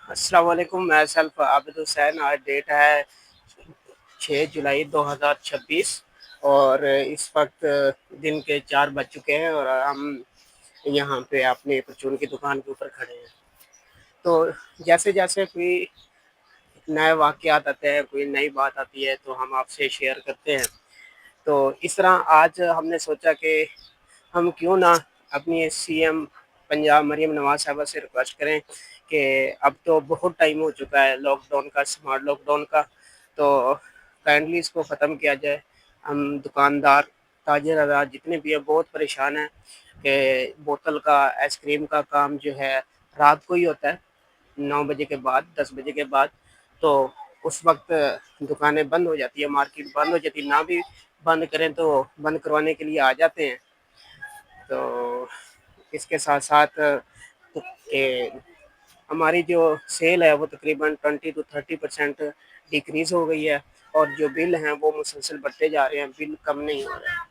अस्सलाम वालेकुम। मैं सेल्फ आबिद हुसैन। आज डेट है 6 जुलाई 2026 और इस वक्त दिन के 4 बज चुके हैं और हम यहाँ पे अपने परचून की दुकान के ऊपर खड़े हैं। तो जैसे जैसे कोई नए वाक़यात आते हैं, कोई नई बात आती है तो हम आपसे शेयर करते हैं। तो इस तरह आज हमने सोचा कि हम क्यों ना अपनी सीएम पंजाब मरीम नवाज़ साहिबा से रिक्वेस्ट करें कि अब तो बहुत टाइम हो चुका है लॉकडाउन का, स्मार्ट लॉकडाउन का, तो काइंडली इसको ख़त्म किया जाए। हम दुकानदार, ताजिर हज़रात जितने भी हैं बहुत परेशान हैं कि बोतल का, आइसक्रीम का काम जो है रात को ही होता है, 9 बजे के बाद, 10 बजे के बाद। तो उस वक्त दुकानें बंद हो जाती है, मार्केट बंद हो जाती है, ना भी बंद करें तो बंद करवाने के लिए आ जाते हैं। तो इसके साथ साथ हमारी जो सेल है वो तकरीबन 20 to 30% डिक्रीज़ हो गई है और जो बिल हैं वो मुसलसल बढ़ते जा रहे हैं, बिल कम नहीं हो रहे हैं।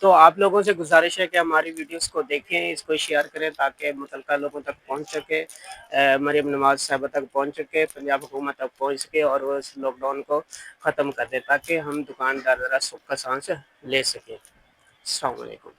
तो आप लोगों से गुजारिश है कि हमारी वीडियोस को देखें, इसको शेयर करें ताकि मुतलका लोगों तक पहुंच सके, मरीम नवाज साहबा तक पहुंच सके, पंजाब हुकूमत तक पहुंच सके और वो इस लॉकडाउन को ख़त्म कर दे ताकि हम दुकानदार ज़रा सुख का सांस ले सकें। अस्सलाम वालेकुम।